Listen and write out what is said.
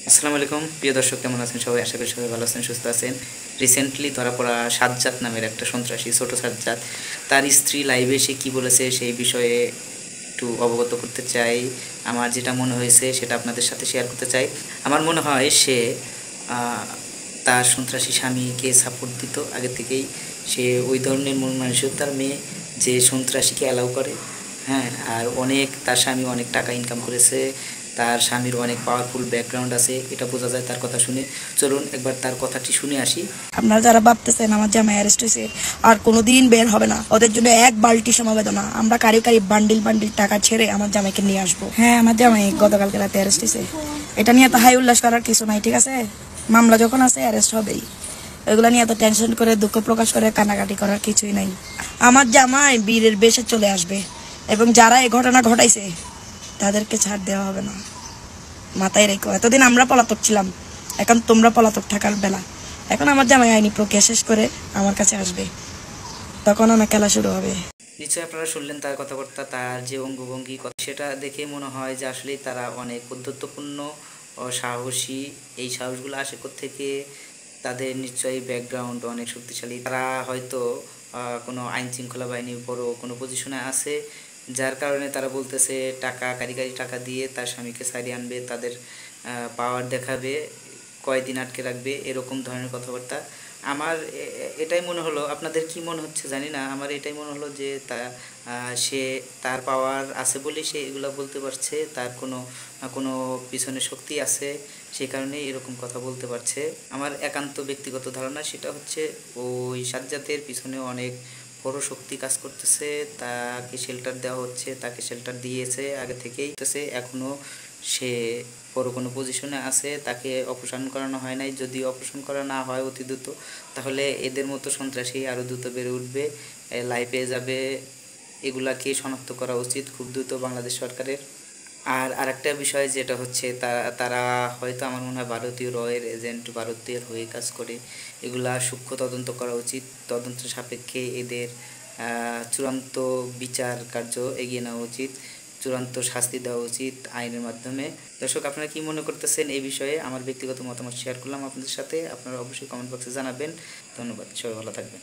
আসসালামু আলাইকুম প্রিয় দর্শক, কেমন আছেন সবাই? আশা করি সবাই ভালো আছেন, সুস্থ আছেন। রিসেন্টলি ধরা পড়া সাজ্জাদ নামের একটা সন্ত্রাসী, ছোট সাজ্জাদ, তার স্ত্রী লাইভে সে কী বলেছে সেই বিষয়ে একটু অবগত করতে চাই। আমার যেটা মনে হয়েছে সেটা আপনাদের সাথে শেয়ার করতে চাই। আমার মনে হয় সে তার সন্ত্রাসী স্বামীকে সাপোর্ট দিত আগে থেকেই। সে ওই ধরনের মন মানসিকতার মেয়ে যে সন্ত্রাসীকে অ্যালাউ করে। হ্যাঁ, আর তার স্বামী অনেক টাকা ইনকাম করেছে, তার স্বামীর অনেক পাওয়ারফুল ব্যাকগ্রাউন্ড আছে, এটা বোঝা যায় তার কথা শুনে। চলুন একবার তার কথাটি শুনে আসি। আপনারা যারা ভাবতেছেন আমার জামাই অ্যারেস্ট হয়েছে আর কোনোদিন বের হবে না, ওদের জন্য এক বালতি সমবেদনা। আমরা কারি বান্ডিল বান্ডিল টাকা ছেড়ে আমার জামাইকে নিয়ে আসবো। হ্যাঁ, আমার জামাই গতকালকে রাতে অ্যারেস্ট হয়েছে। এটা নিয়ে তো হাই উল্লাস করার কিছু নাই, ঠিক আছে? মামলা যখন আছে অ্যারেস্ট হবেই। এগুলো নিয়ে এত টেনশন করে দুঃখ প্রকাশ করে কান্নাকাটি করার কিছুই নাই। আমার জামাই বীরের বেশে চলে আসবে এবং যারা এই ঘটনা ঘটাইছে তাদেরকে ছাড় দেওয়া হবে না। মাথায় রেখো, এতদিন আমরা পলাতক ছিলাম, এখন তোমরা পলাতক থাকার বেলা। এখন আমার জামাই আইনি প্রক্রিয়া শেষ করে আমার কাছে আসবে, তখন আমার খেলা শুরু হবে। নিশ্চয়ই আপনারা শুনলেন তার কথাবার্তা, তার যে অঙ্গভঙ্গি, সেটা দেখে মনে হয় যে আসলেই তারা অনেক বন্ধুত্বপূর্ণ ও সাহসী। এই সাহসগুলো আসে থেকে তাদের নিশ্চয়ই ব্যাকগ্রাউন্ড অনেক শক্তিশালী। তারা হয়তো কোনো আইন শৃঙ্খলা বাহিনীর উপরও কোনো পজিশনে আছে, যার কারণে তারা বলতেছে কারিগরি টাকা দিয়ে তার স্বামীকে সারিয়ে আনবে, তাদের পাওয়ার দেখাবে, কয়দিন আটকে রাখবে, এরকম ধরনের কথাবার্তা। আমার এটাই মনে হলো, আপনাদের কি মনে হচ্ছে জানি না, আমার এটাই মনে হলো যে সে তার পাওয়ার আছে বলেই সে এগুলো বলতে পারছে, তার কোনো পিছনে শক্তি আছে, সেই কারণে এরকম কথা বলতে পারছে। আমার একান্ত ব্যক্তিগত ধারণা সেটা হচ্ছে ওই সাজ্জাদের পিছনে অনেক বড় শক্তি কাজ করতেছে। তাকে শেল্টার দেওয়া হচ্ছে, তাকে শেল্টার দিয়েছে আগে থেকেই, এখনও সে বড় কোনো পজিশনে আছে, তাকে অপসারণ করানো হয় নাই। যদি অপসারণ করা না হয় অতি দ্রুত, তাহলে এদের মতো সন্ত্রাসী আরও দ্রুত বেড়ে উঠবে, লাইফে যাবে। এগুলাকে শনাক্ত করা উচিত খুব দ্রুত বাংলাদেশ সরকারের। আর আরেকটা বিষয় যেটা হচ্ছে, তারা হয়তো আমার মনে হয় ভারতীয় রয়ের এজেন্ট, ভারতীয় হয়ে কাজ করে। এগুলা সূক্ষ্ম তদন্ত করা উচিত, তদন্ত সাপেক্ষে এদের চূড়ান্ত বিচার কার্য এগিয়ে নেওয়া উচিত, চূড়ান্ত শাস্তি দেওয়া উচিত আইনের মাধ্যমে। দর্শক, আপনারা কি মনে করতেছেন এই বিষয়ে? আমার ব্যক্তিগত মতামত শেয়ার করলাম আপনাদের সাথে, আপনারা অবশ্যই কমেন্ট বক্সে জানাবেন। ধন্যবাদ, সবাই ভালো থাকবেন।